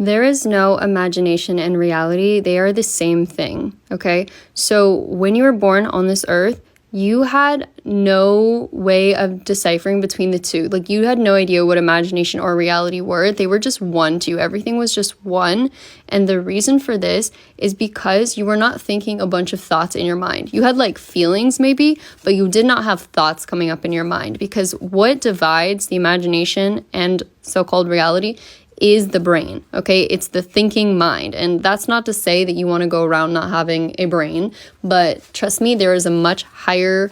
There is no imagination and reality. They are the same thing, okay? So when you were born on this earth, you had no way of deciphering between the two. Like, you had no idea what imagination or reality were. They were just one to you. Everything was just one. And the reason for this is because you were not thinking a bunch of thoughts in your mind. You had like feelings maybe, but you did not have thoughts coming up in your mind, because what divides the imagination and so-called reality is the brain, okay? It's the thinking mind. And that's not to say that you want to go around not having a brain, but trust me, there is a much higher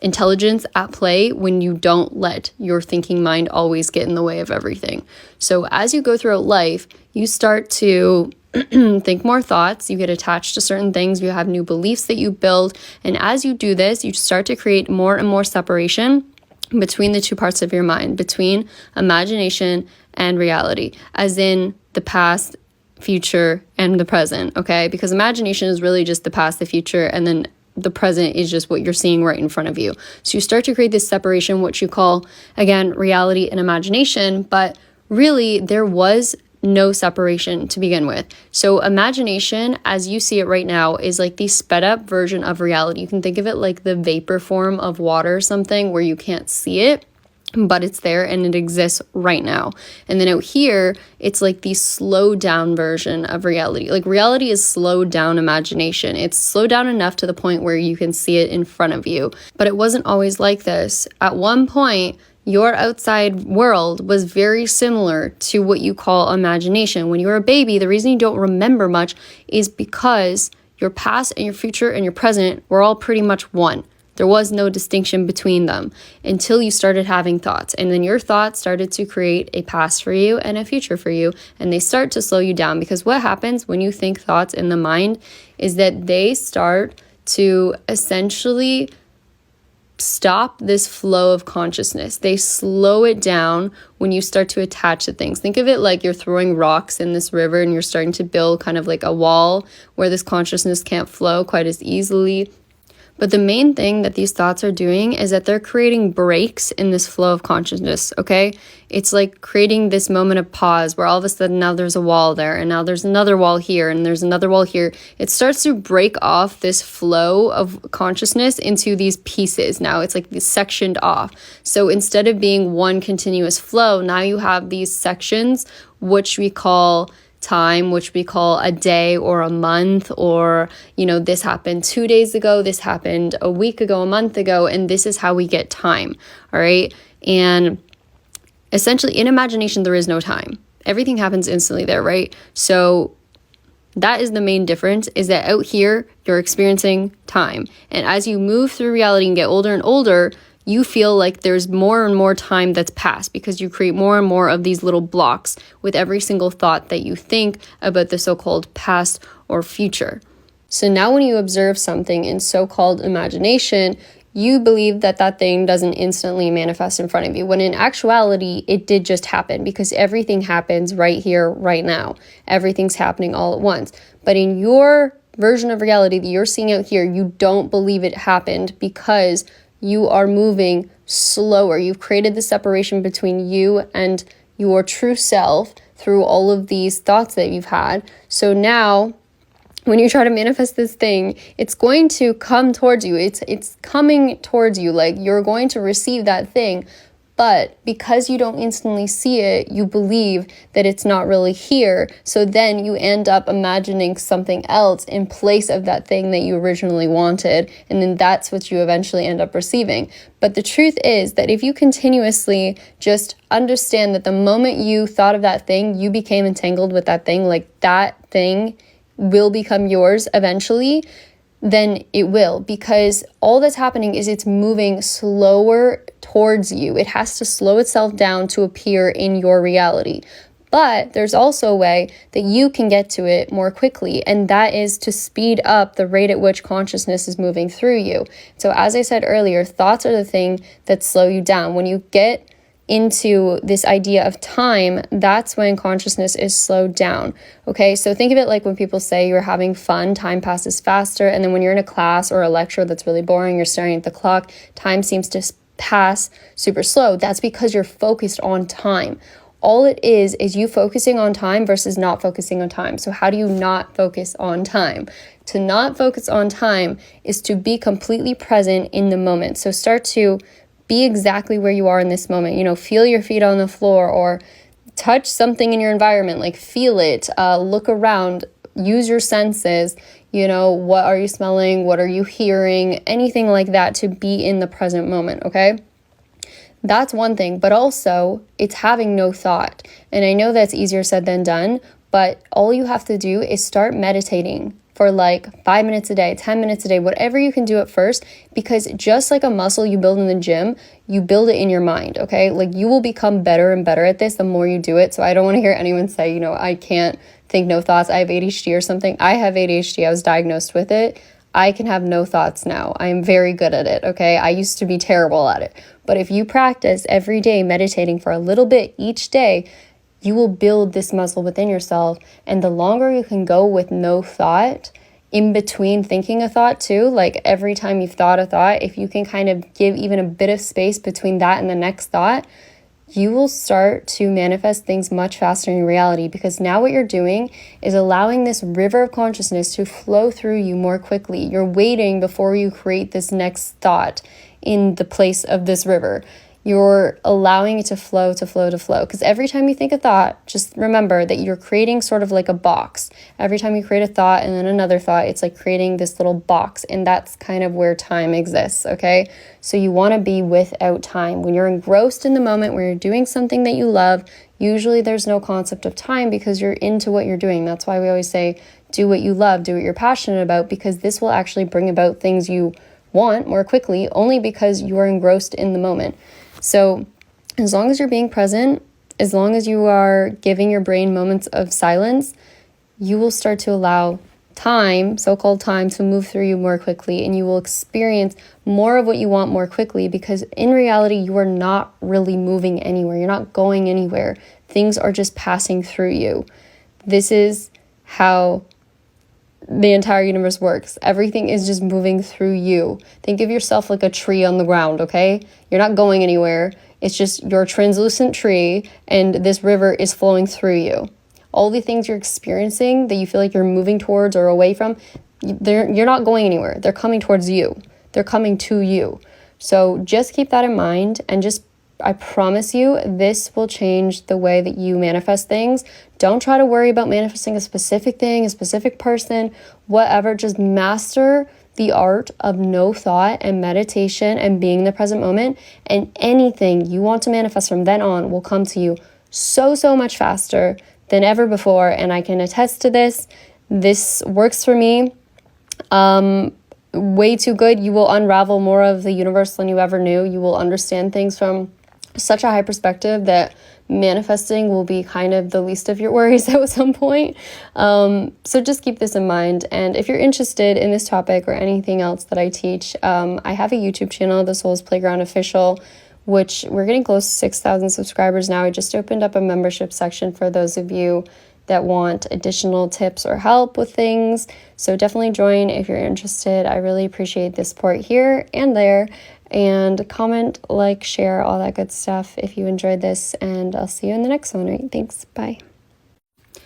intelligence at play when you don't let your thinking mind always get in the way of everything. So as you go throughout life, you start to think more thoughts, you get attached to certain things, you have new beliefs that you build. And as you do this, you start to create more and more separation between the two parts of your mind, between imagination and reality, as in the past, future, and the present, okay? Because imagination is really just the past, the future, and then the present is just what you're seeing right in front of you. So you start to create this separation, which you call, again, reality and imagination, but really there was no separation to begin with. So imagination, as you see it right now, is like the sped up version of reality. You can think of it like the vapor form of water or something, where you can't see it, but it's there and it exists right now. And then out here, it's like the slowed down version of reality. Like, reality is slowed down imagination. It's slowed down enough to the point where you can see it in front of you. But it wasn't always like this. At one point, your outside world was very similar to what you call imagination. When you were a baby, the reason you don't remember much is because your past and your future and your present were all pretty much one. There was no distinction between them until you started having thoughts. And then your thoughts started to create a past for you and a future for you. And they start to slow you down, because what happens when you think thoughts in the mind is that they start to essentially stop this flow of consciousness. They slow it down when you start to attach to things. Think of it like you're throwing rocks in this river and you're starting to build kind of like a wall where this consciousness can't flow quite as easily. But the main thing that these thoughts are doing is that they're creating breaks in this flow of consciousness, okay? It's like creating this moment of pause where all of a sudden now there's a wall there, and now there's another wall here, and there's another wall here. It starts to break off this flow of consciousness into these pieces. Now it's like sectioned off. So instead of being one continuous flow, now you have these sections, which we call time, which we call a day or a month, or, you know, this happened 2 days ago, this happened a week ago, a month ago, and this is how we get time, all right? And essentially in imagination, there is no time. Everything happens instantly there, right? So that is the main difference, is that out here, you're experiencing time. And as you move through reality and get older and older, you feel like there's more and more time that's passed, because you create more and more of these little blocks with every single thought that you think about the so-called past or future. So now when you observe something in so-called imagination, you believe that that thing doesn't instantly manifest in front of you, when in actuality, it did just happen, because everything happens right here, right now. Everything's happening all at once. But in your version of reality that you're seeing out here, you don't believe it happened, because you are moving slower. You've created the separation between you and your true self through all of these thoughts that you've had. So now, when you try to manifest this thing, it's going to come towards you. It's coming towards you. Like, you're going to receive that thing. But because you don't instantly see it, you believe that it's not really here. So then you end up imagining something else in place of that thing that you originally wanted. And then that's what you eventually end up receiving. But the truth is that if you continuously just understand that the moment you thought of that thing, you became entangled with that thing, like that thing will become yours eventually, then it will, because all that's happening is it's moving slower towards you. It has to slow itself down to appear in your reality. But there's also a way that you can get to it more quickly, and that is to speed up the rate at which consciousness is moving through you. So as I said earlier, thoughts are the thing that slow you down. When you get into this idea of time, that's when consciousness is slowed down. Okay, so think of it like when people say you're having fun, time passes faster, and then when you're in a class or a lecture that's really boring, you're staring at the clock, time seems to pass super slow. That's because you're focused on time. All it is you focusing on time versus not focusing on time. So how do you not focus on time? To not focus on time is to be completely present in the moment. So start to be exactly where you are in this moment. You know, feel your feet on the floor, or touch something in your environment, like feel it, look around, use your senses. You know, what are you smelling? What are you hearing? Anything like that, to be in the present moment, okay? That's one thing, but also it's having no thought. And I know that's easier said than done, but all you have to do is start meditating for like 5 minutes a day, 10 minutes a day, whatever you can do at first, because just like a muscle you build in the gym, you build it in your mind, okay? Like you will become better and better at this the more you do it. So I don't want to hear anyone say, you know, I can't think no thoughts. I have ADHD or something. I have ADHD. I was diagnosed with it. I can have no thoughts now. I am very good at it, okay? I used to be terrible at it. But if you practice every day meditating for a little bit each day, you will build this muscle within yourself. And the longer you can go with no thought, in between thinking a thought too, like every time you've thought a thought, if you can kind of give even a bit of space between that and the next thought, you will start to manifest things much faster in reality, because now what you're doing is allowing this river of consciousness to flow through you more quickly. You're waiting before you create this next thought in the place of this river. You're allowing it to flow, to flow, to flow. Because every time you think a thought, just remember that you're creating sort of like a box. Every time you create a thought and then another thought, it's like creating this little box. And that's kind of where time exists, okay? So you want to be without time. When you're engrossed in the moment, where you're doing something that you love, usually there's no concept of time because you're into what you're doing. That's why we always say, do what you love, do what you're passionate about, because this will actually bring about things you want more quickly, only because you are engrossed in the moment. So as long as you're being present, as long as you are giving your brain moments of silence, you will start to allow time, so-called time, to move through you more quickly, and you will experience more of what you want more quickly, because in reality, you are not really moving anywhere. You're not going anywhere. Things are just passing through you. This is how the entire universe works. Everything is just moving through you. Think of yourself like a tree on the ground, okay? You're not going anywhere. It's just you're a translucent tree, and this river is flowing through you. All the things you're experiencing that you feel like you're moving towards or away from, you're not going anywhere. They're coming towards you. They're coming to you. So just keep that in mind, and just, I promise you, this will change the way that you manifest things. Don't try to worry about manifesting a specific thing, a specific person, whatever. Just master the art of no thought and meditation and being in the present moment, and anything you want to manifest from then on will come to you so much faster than ever before. And I can attest to this. This works for me. Way too good. You will unravel more of the universe than you ever knew. You will understand things from such a high perspective that manifesting will be kind of the least of your worries at some point. So just keep this in mind. And if you're interested in this topic or anything else that I teach, I have a YouTube channel, The Soul's Playground Official, which we're getting close to 6,000 subscribers now. I just opened up a membership section for those of you that want additional tips or help with things. So definitely join if you're interested. I really appreciate the support here and there. And comment, like, share, all that good stuff if you enjoyed this. And I'll see you in the next one. All right, thanks. Bye.